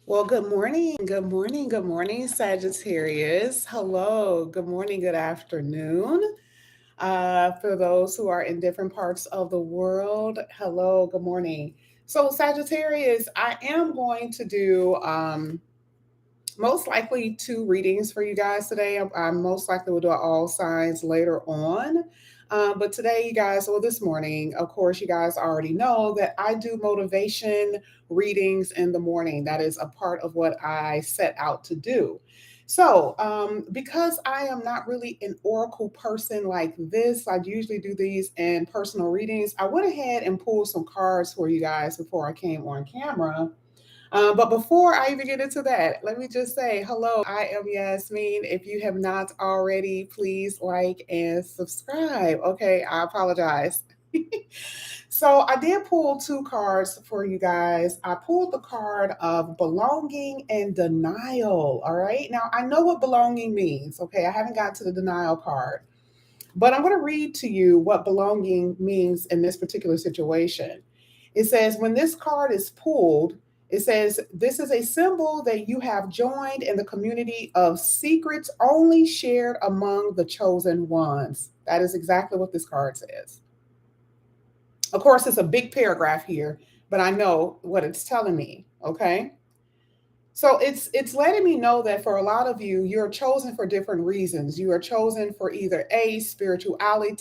Well, good morning. Good morning. Good morning, Sagittarius. Hello. Good morning. Good afternoon. For those who are in different parts of the world, hello. Good morning. So, Sagittarius, I am going to do most likely two readings for you guys today. I most likely will do all signs later on. But today, you guys, well, this morning, of course, you guys already know that I do motivation readings in the morning. That is a part of what I set out to do. So, because I am not really an oracle person like this, I usually do these in personal readings. I went ahead and pulled some cards for you guys before I came on camera. But before I even get into that, let me just say hello. I am Yasmin. If you have not already, please like and subscribe. Okay, I apologize. So I did pull two cards for you guys. I pulled the card of belonging and denial. All right. Now I know what belonging means. Okay. I haven't got to the denial card, but I'm going to read to you what belonging means in this particular situation. It says, when this card is pulled, it says, this is a symbol that you have joined in the community of secrets only shared among the chosen ones. That is exactly what this card says. Of course, it's a big paragraph here, but I know what it's telling me. Okay. So it's letting me know that for a lot of you, you're chosen for different reasons. You are chosen for either a spirituality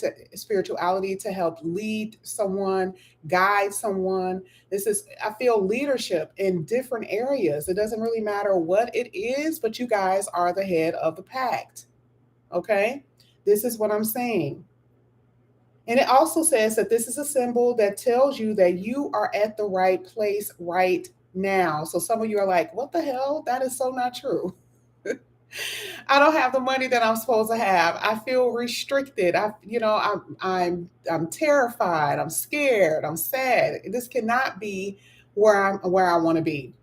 to help lead someone, guide someone. This is, I feel, leadership in different areas. It doesn't really matter what it is, but you guys are the head of the pact. Okay, this is what I'm saying. And it also says that this is a symbol that tells you that you are at the right place right now. So some of you are like, what the hell? That is so not true. I don't have the money that I'm supposed to have. I feel restricted. I'm terrified. I'm scared. I'm sad. This cannot be where I want to be.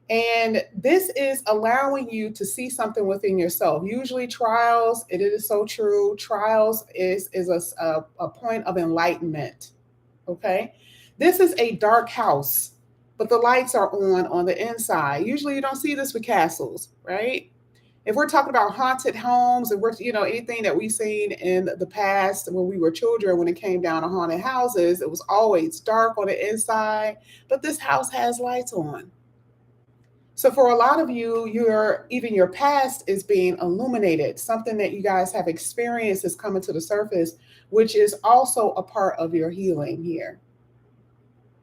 And this is allowing you to see something within yourself. Usually, trials, it is so true. Trials is a point of enlightenment. Okay. This is a dark house, but the lights are on the inside. Usually, you don't see this with castles, right? If we're talking about haunted homes, and we're, anything that we've seen in the past when we were children, when it came down to haunted houses, it was always dark on the inside, but this house has lights on. So for a lot of you, even your past is being illuminated. Something that you guys have experienced is coming to the surface, which is also a part of your healing here.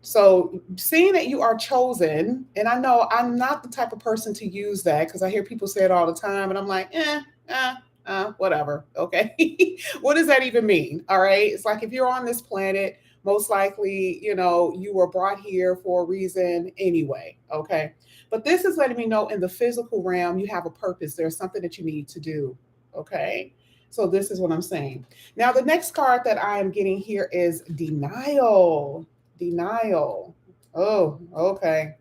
So seeing that you are chosen, and I know I'm not the type of person to use that because I hear people say it all the time, and I'm like, whatever. Okay. What does that even mean? All right. It's like if you're on this planet, most likely, you were brought here for a reason anyway. Okay. But this is letting me know in the physical realm, you have a purpose. There's something that you need to do. Okay. So this is what I'm saying. Now, the next card that I am getting here is denial. Denial. Oh, okay.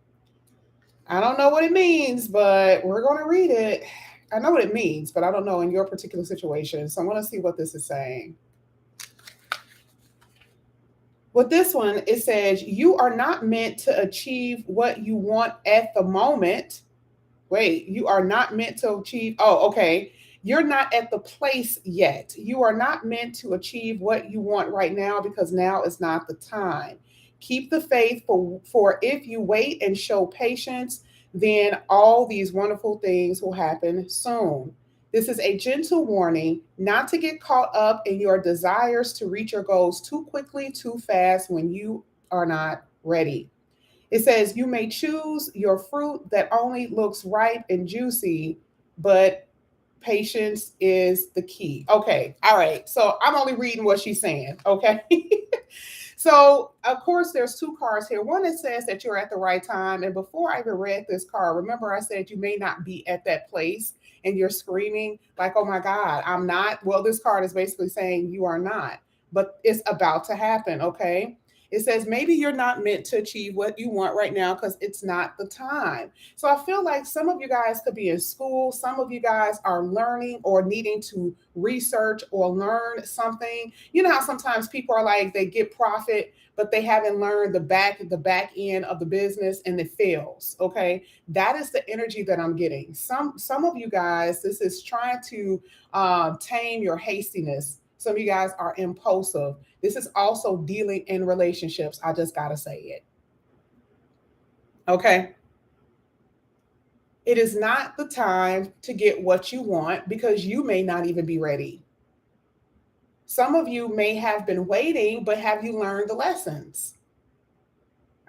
I don't know what it means, but we're going to read it. I know what it means, but I don't know in your particular situation. So I'm going to see what this is saying. With this one, it says, you are not meant to achieve what you want at the moment. Wait, you are not meant to achieve. Oh, okay. You're not at the place yet. You are not meant to achieve what you want right now because now is not the time. Keep the faith for if you wait and show patience, then all these wonderful things will happen soon. This is a gentle warning not to get caught up in your desires to reach your goals too quickly, too fast when you are not ready. It says, you may choose your fruit that only looks ripe and juicy, but patience is the key. Okay. All right. So I'm only reading what she's saying. Okay. So, of course, there's two cards here. One that says that you're at the right time. And before I even read this card, remember I said you may not be at that place and you're screaming, like, oh my God, I'm not. Well, this card is basically saying you are not, but it's about to happen. Okay. It says maybe you're not meant to achieve what you want right now because it's not the time. So I feel like some of you guys could be in school. Some of you guys are learning or needing to research or learn something. You know how sometimes people are like they get profit, but they haven't learned the back end of the business and it fails. Okay, that is the energy that I'm getting. Some of you guys, this is trying to tame your hastiness. Some of you guys are impulsive. This is also dealing in relationships. I just gotta say it. Okay. It is not the time to get what you want because you may not even be ready. Some of you may have been waiting, but have you learned the lessons?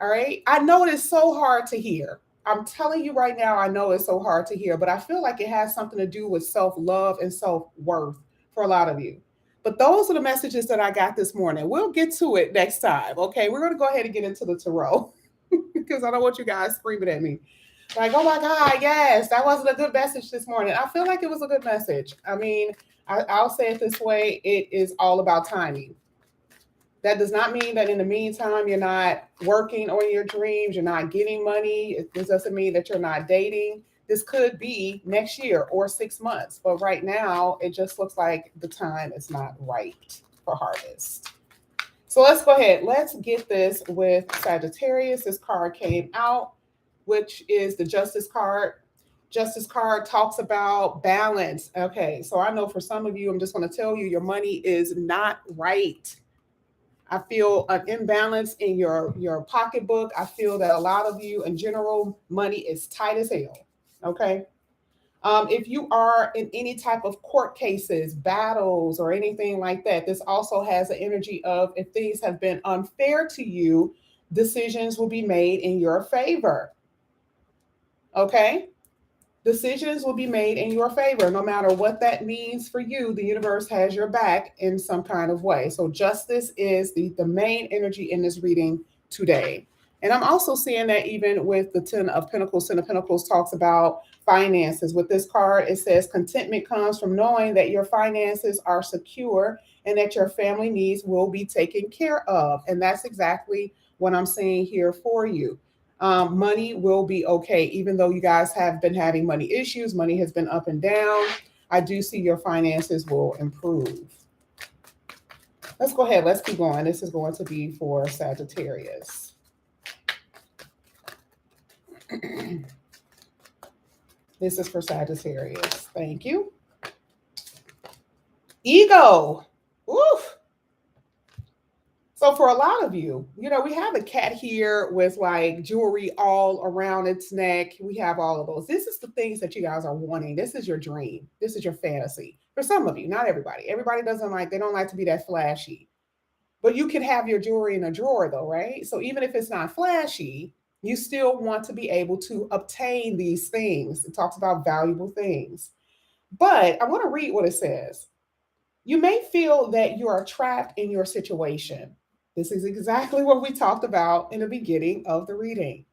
All right. I know it is so hard to hear. I'm telling you right now, I know it's so hard to hear, but I feel like it has something to do with self love and self worth for a lot of you. But those are the messages that I got this morning. We'll get to it next time. Okay. We're going to go ahead and get into the tarot because I don't want you guys screaming at me. Like, oh my God, yes, that wasn't a good message this morning. I feel like it was a good message. I mean, I'll say it this way, it is all about timing. That does not mean that in the meantime you're not working on your dreams, you're not getting money. This doesn't mean that you're not dating. This could be next year or 6 months, but right now it just looks like the time is not right for harvest. So let's go ahead. Let's get this with Sagittarius. This card came out, which is the Justice card. Justice card talks about balance. Okay, so I know for some of you, I'm just going to tell you, your money is not right. I feel an imbalance in your pocketbook. I feel that a lot of you, in general, money is tight as hell. Okay. If you are in any type of court cases, battles, or anything like that, this also has an energy of if things have been unfair to you, decisions will be made in your favor. Okay. Decisions will be made in your favor. No matter what that means for you, the universe has your back in some kind of way. So justice is the main energy in this reading today. And I'm also seeing that even with the Ten of Pentacles. Ten of Pentacles talks about finances. With this card, it says contentment comes from knowing that your finances are secure and that your family needs will be taken care of. And that's exactly what I'm seeing here for you. Money will be okay, even though you guys have been having money issues. Money has been up and down. I do see your finances will improve. Let's go ahead. Let's keep going. This is going to be for Sagittarius. This is for Sagittarius. Thank you. Ego. Oof. So for a lot of you, we have a cat here with like jewelry all around its neck. We have all of those. This is the things that you guys are wanting. This is your dream. This is your fantasy. For some of you, not everybody. Everybody they don't like to be that flashy. But you can have your jewelry in a drawer though, right? So even if it's not flashy, you still want to be able to obtain these things. It talks about valuable things. But I want to read what it says. You may feel that you are trapped in your situation. This is exactly what we talked about in the beginning of the reading.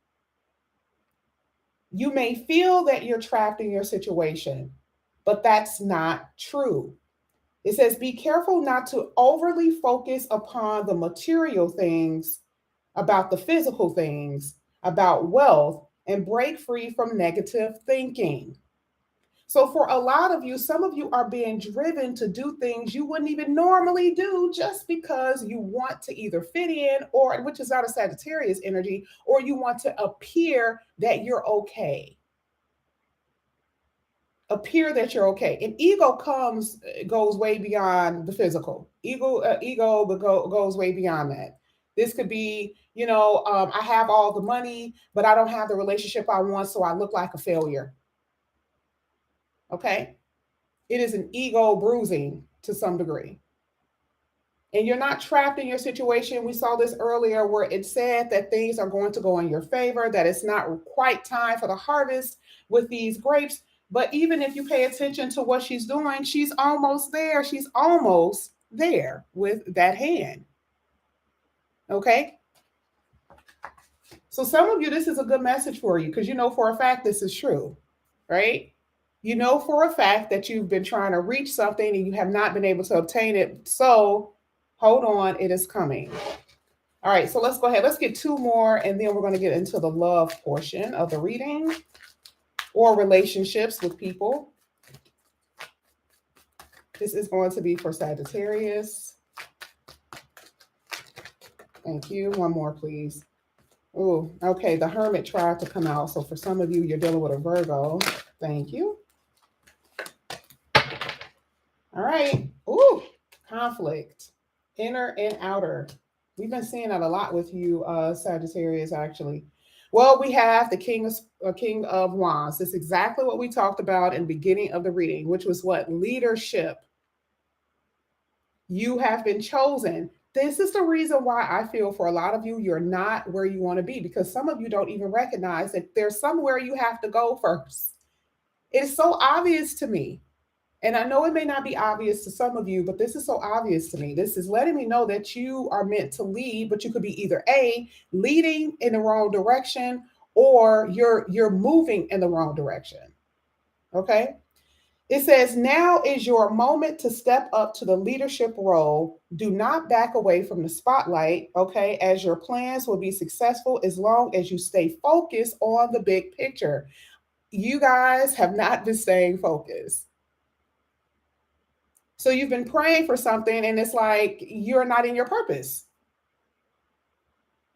You may feel that you're trapped in your situation, but that's not true. It says, be careful not to overly focus upon the material things, about the physical things, about wealth, and break free from negative thinking. So for a lot of you, some of you are being driven to do things you wouldn't even normally do just because you want to either fit in, or which is not a Sagittarius energy, or you want to appear that you're okay. Appear that you're okay. And ego goes way beyond the physical. Ego goes way beyond that. This could be, I have all the money, but I don't have the relationship I want, so I look like a failure. Okay. It is an ego bruising to some degree. And you're not trapped in your situation. We saw this earlier where it said that things are going to go in your favor, that it's not quite time for the harvest with these grapes. But even if you pay attention to what she's doing, she's almost there. She's almost there with that hand. Okay. So some of you, this is a good message for you because you know for a fact this is true, right? You know for a fact that you've been trying to reach something and you have not been able to obtain it. So hold on, it is coming. All right, so let's go ahead. Let's get two more, and then we're going to get into the love portion of the reading or relationships with people. This is going to be for Sagittarius. Thank you. One more, please. Oh, okay. The Hermit tried to come out. So for some of you, you're dealing with a Virgo. Thank you. All right. Ooh, conflict, inner and outer. We've been seeing that a lot with you, Sagittarius, actually. Well, we have the King of Wands. This is exactly what we talked about in the beginning of the reading, which was what? Leadership. You have been chosen. This is the reason why I feel for a lot of you, you're not where you want to be, because some of you don't even recognize that there's somewhere you have to go first. It's so obvious to me. And I know it may not be obvious to some of you, but this is so obvious to me. This is letting me know that you are meant to lead, but you could be either A, leading in the wrong direction, or you're moving in the wrong direction. Okay? It says, now is your moment to step up to the leadership role. Do not back away from the spotlight, okay, as your plans will be successful as long as you stay focused on the big picture. You guys have not been staying focused. So you've been praying for something and it's like you're not in your purpose.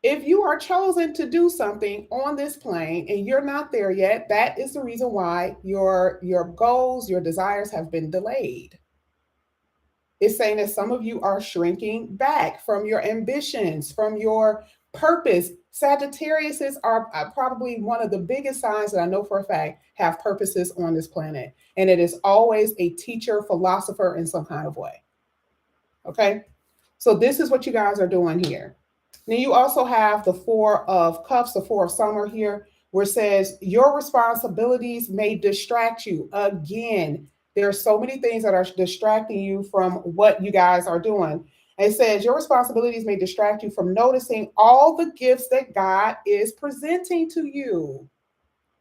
If you are chosen to do something on this plane and you're not there yet, that is the reason why your goals, your desires have been delayed. It's saying that some of you are shrinking back from your ambitions, from your purpose. Sagittariuses are probably one of the biggest signs that I know for a fact have purposes on this planet. And it is always a teacher, philosopher in some kind of way. Okay. So this is what you guys are doing here. Then you also have the Four of Cups, the Four of Summer here, where it says your responsibilities may distract you. Again, there are so many things that are distracting you from what you guys are doing. And it says your responsibilities may distract you from noticing all the gifts that God is presenting to you.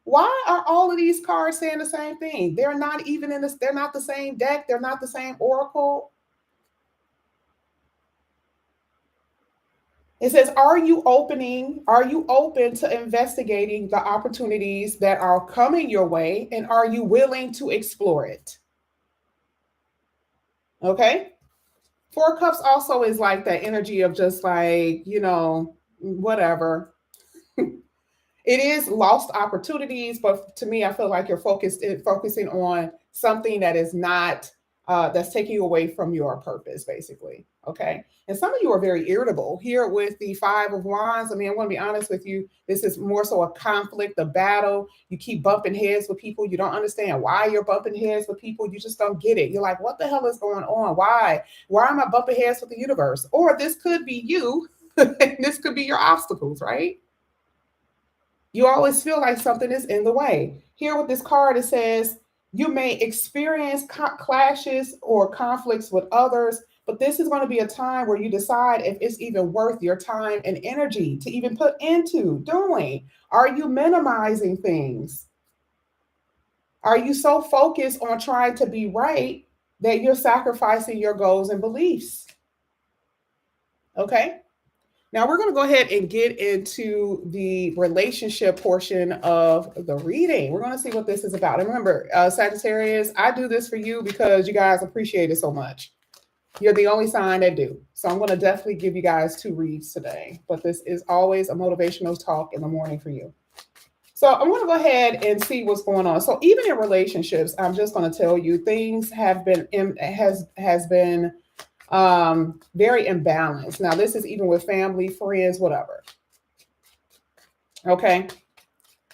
Why are all of these cards saying the same thing? They're not even in this, they're not the same deck, they're not the same oracle. It says, are you open to investigating the opportunities that are coming your way? And are you willing to explore it? Okay. Four Cups also is like that energy of just like, whatever. It is lost opportunities, but to me, I feel like you're focusing on something that is not that's taking you away from your purpose, basically. Okay. And some of you are very irritable here with the Five of Wands. I mean, I want to be honest with you. This is more so a conflict, a battle. You keep bumping heads with people. You don't understand why you're bumping heads with people. You just don't get it. You're like, what the hell is going on? Why? Why am I bumping heads with the universe? Or this could be you. This could be your obstacles, right? You always feel like something is in the way. Here with this card, it says, you may experience clashes or conflicts with others, but this is going to be a time where you decide if it's even worth your time and energy to even put into doing. Are you minimizing things? Are you so focused on trying to be right that you're sacrificing your goals and beliefs? Okay. Now we're going to go ahead and get into the relationship portion of the reading. We're going to see what this is about. And remember, Sagittarius, I do this for you because you guys appreciate it so much. You're the only sign that do. So I'm going to definitely give you guys two reads today. But this is always a motivational talk in the morning for you. So I'm going to go ahead and see what's going on. So even in relationships, I'm just going to tell you things have been has been very imbalanced. Now, this is even with family, friends, whatever. Okay.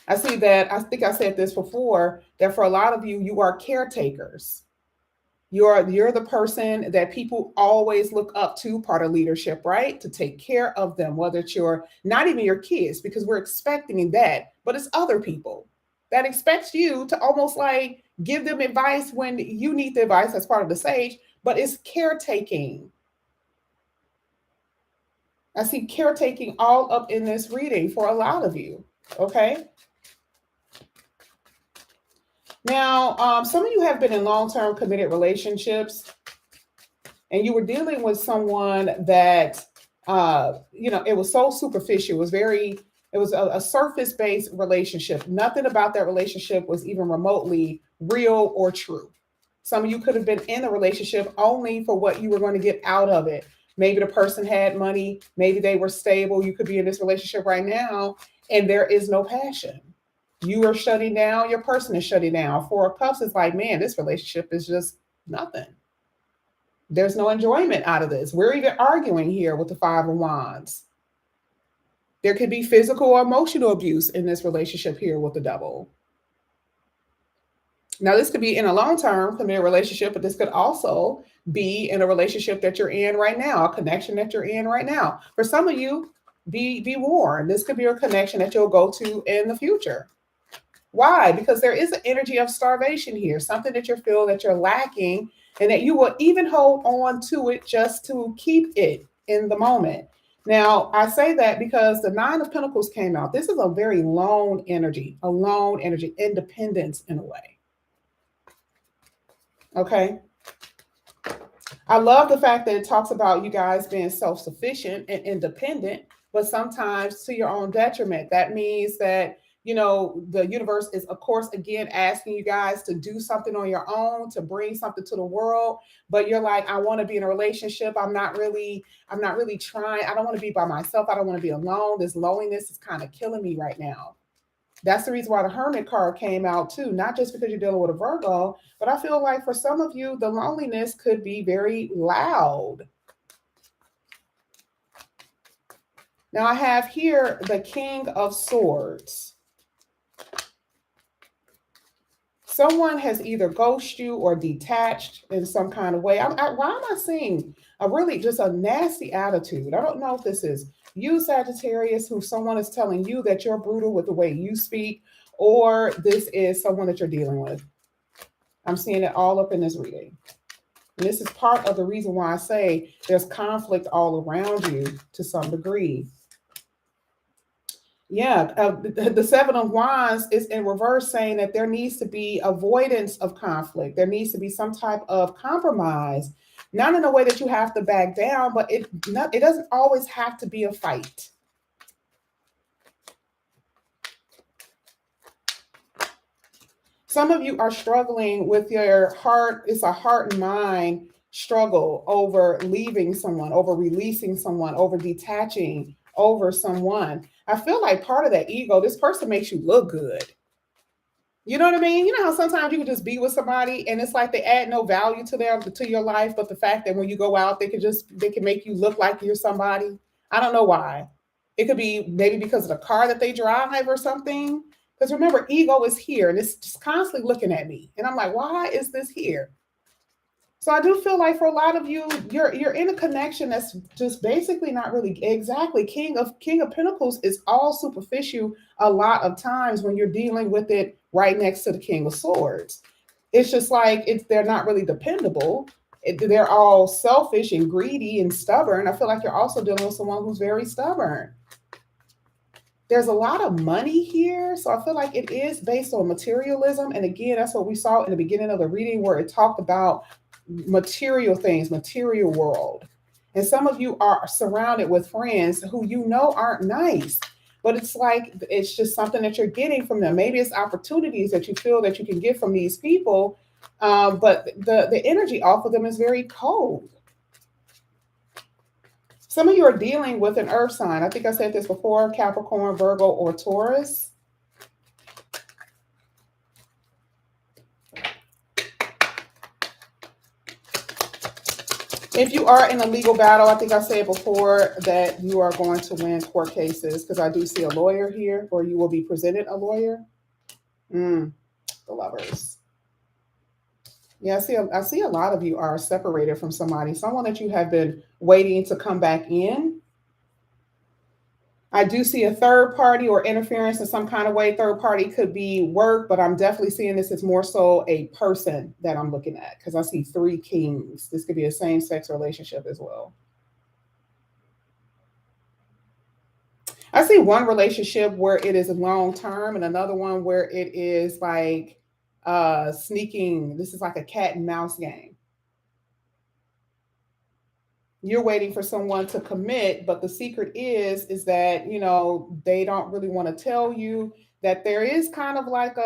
I see that. I think I said this before, that for a lot of you, you are caretakers. You're the person that people always look up to, part of leadership, right? To take care of them, whether it's not even your kids, because we're expecting that, but it's other people that expects you to almost like give them advice when you need the advice as part of the sage, but it's caretaking. I see caretaking all up in this reading for a lot of you. Okay. Now, some of you have been in long-term committed relationships, and you were dealing with someone that It was so superficial. It was a surface based relationship. Nothing about that relationship was even remotely real or true. Some of you could have been in a relationship only for what you were going to get out of it. Maybe the person had money, maybe they were stable. You could be in this relationship right now and there is no passion. You are shutting down, your person is shutting down. Four of Cups is like, man, this relationship is just nothing. There's no enjoyment out of this. We're even arguing here with the Five of Wands. There could be physical or emotional abuse in this relationship here with the Devil. Now, this could be in a long-term committed relationship, but this could also be in a relationship that you're in right now, a connection that you're in right now. For some of you, be warned. This could be a connection that you'll go to in the future. Why? Because there is an energy of starvation here, something that you feel that you're lacking, and that you will even hold on to it just to keep it in the moment. Now, I say that because the Nine of Pentacles came out. This is a very lone energy, independence in a way. Okay. I love the fact that it talks about you guys being self-sufficient and independent, but sometimes to your own detriment. That means that, the universe is, of course, again, asking you guys to do something on your own, to bring something to the world. But you're like, I want to be in a relationship. I'm not really trying. I don't want to be by myself. I don't want to be alone. This loneliness is kind of killing me right now. That's the reason why the Hermit card came out too, not just because you're dealing with a Virgo, but I feel like for some of you, the loneliness could be very loud. Now I have here the King of Swords. Someone has either ghosted you or detached in some kind of way. Why am I seeing just a nasty attitude? I don't know if this is you, Sagittarius, who someone is telling you that you're brutal with the way you speak, or this is someone that you're dealing with. I'm seeing it all up in this reading. And this is part of the reason why I say there's conflict all around you to some degree. Yeah, the Seven of Wands is in reverse, saying that there needs to be avoidance of conflict. There needs to be some type of compromise, not in a way that you have to back down, but it doesn't always have to be a fight. Some of you are struggling with your heart. It's a heart and mind struggle over leaving someone, over releasing someone, over detaching over someone. I feel like part of that ego, this person makes you look good. You know what I mean? You know how sometimes you can just be with somebody and it's like they add no value to your life, but the fact that when you go out, they can make you look like you're somebody. I don't know why. It could be maybe because of the car that they drive or something. Because remember, ego is here and it's just constantly looking at me. And I'm like, why is this here? So I do feel like for a lot of you, you're in a connection that's just basically not really exactly. King of Pentacles is all superficial a lot of times when you're dealing with it right next to the King of Swords. It's just like they're not really dependable. They're all selfish and greedy and stubborn. I feel like you're also dealing with someone who's very stubborn. There's a lot of money here. So I feel like it is based on materialism. And again, that's what we saw in the beginning of the reading where it talked about material things, material world. And some of you are surrounded with friends who aren't nice, but it's like it's just something that you're getting from them. Maybe it's opportunities that you feel that you can get from these people, but the energy off of them is very cold. Some of you are dealing with an earth sign. I think I said this before, Capricorn, Virgo, or Taurus. If you are in a legal battle, I think I said before that you are going to win court cases because I do see a lawyer here, or you will be presented a lawyer. The Lovers. Yeah, I see a lot of you are separated from somebody, someone that you have been waiting to come back in. I do see a third party or interference in some kind of way. Third party could be work, but I'm definitely seeing this as more so a person that I'm looking at because I see 3 kings. This could be a same-sex relationship as well. I see one relationship where it is long-term and another one where it is like sneaking. This is like a cat and mouse game. You're waiting for someone to commit, but the secret is that, you know, they don't really want to tell you that there is kind of like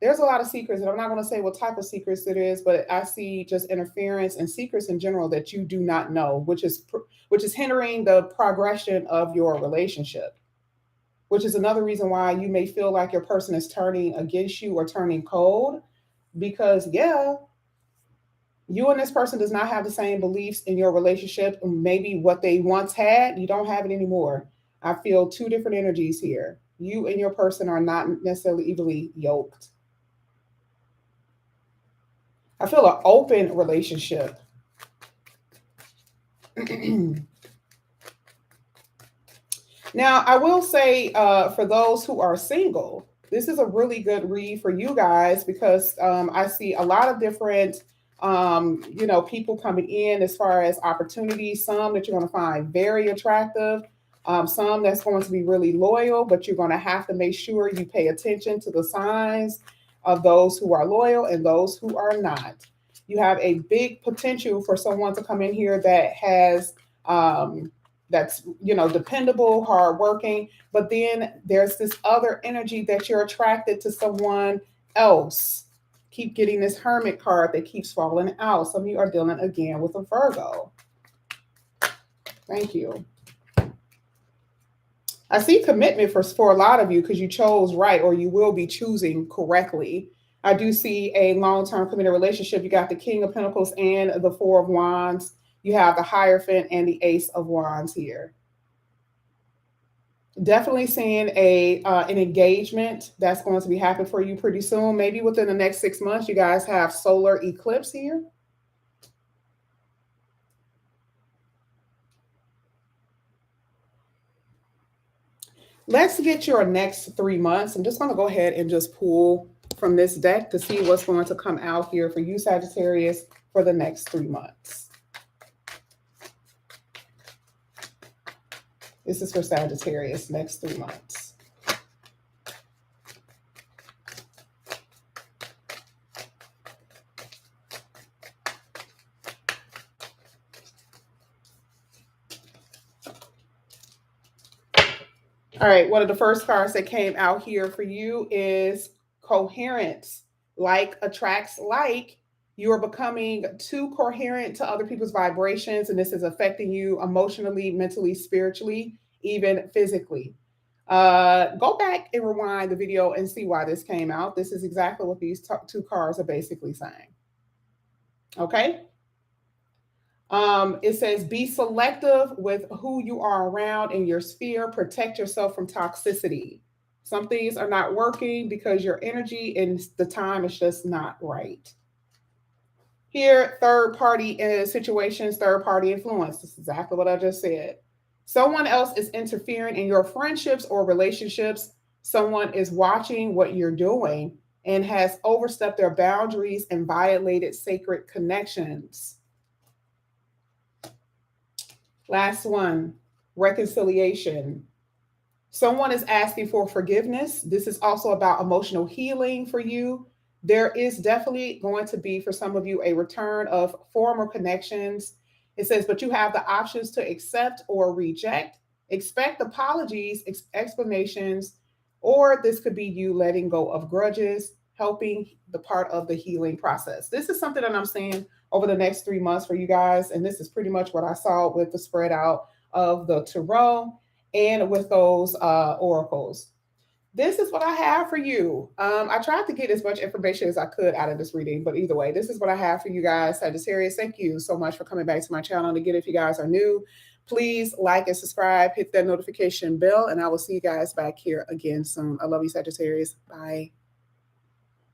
there's a lot of secrets, and I'm not going to say what type of secrets it is, but I see just interference and secrets in general that you do not know, which is hindering the progression of your relationship, which is another reason why you may feel like your person is turning against you or turning cold, because yeah, you and this person does not have the same beliefs in your relationship. Maybe what they once had, you don't have it anymore. I feel two different energies here. You and your person are not necessarily evenly yoked. I feel an open relationship. Now, I will say, for those who are single, this is a really good read for you guys, because I see a lot of different, people coming in as far as opportunities. Some that you're going to find very attractive, some that's going to be really loyal, but you're going to have to make sure you pay attention to the signs of those who are loyal and those who are not. You have a big potential for someone to come in here that has. That's, dependable, hardworking, but then there's this other energy that you're attracted to someone else. Keep getting this Hermit card that keeps falling out. Some of you are dealing again with a Virgo. Thank you. I see commitment for a lot of you, because you chose right, or you will be choosing correctly. I do see a long-term committed relationship. You got the King of Pentacles and the Four of Wands. You have the Hierophant and the Ace of Wands here. Definitely seeing an engagement that's going to be happening for you pretty soon. Maybe within the next 6 months, you guys have solar eclipse here. Let's get your next 3 months. I'm just going to go ahead and just pull from this deck to see what's going to come out here for you, Sagittarius, for the next 3 months. This is for Sagittarius, next 3 months. All right, one of the first cards that came out here for you is coherence. Like attracts like. You are becoming too coherent to other people's vibrations, and this is affecting you emotionally, mentally, spiritually, even physically. Go back and rewind the video and see why this came out. This is exactly what these two cards are basically saying. Okay. It says, be selective with who you are around in your sphere. Protect yourself from toxicity. Some things are not working because your energy and the time is just not right. Here, third party situations, third party influence. This is exactly what I just said. Someone else is interfering in your friendships or relationships. Someone is watching what you're doing and has overstepped their boundaries and violated sacred connections. Last one, reconciliation. Someone is asking for forgiveness. This is also about emotional healing for you. There is definitely going to be, for some of you, a return of former connections. It says, but you have the options to accept or reject. Expect apologies, explanations, or this could be you letting go of grudges, helping the part of the healing process. This is something that I'm seeing over the next 3 months for you guys. And this is pretty much what I saw with the spread out of the tarot and with those oracles. This is what I have for you. I tried to get as much information as I could out of this reading, but either way, this is what I have for you guys. Sagittarius, thank you so much for coming back to my channel. And again, if you guys are new, please like and subscribe, hit that notification bell, and I will see you guys back here again soon. I love you, Sagittarius. Bye.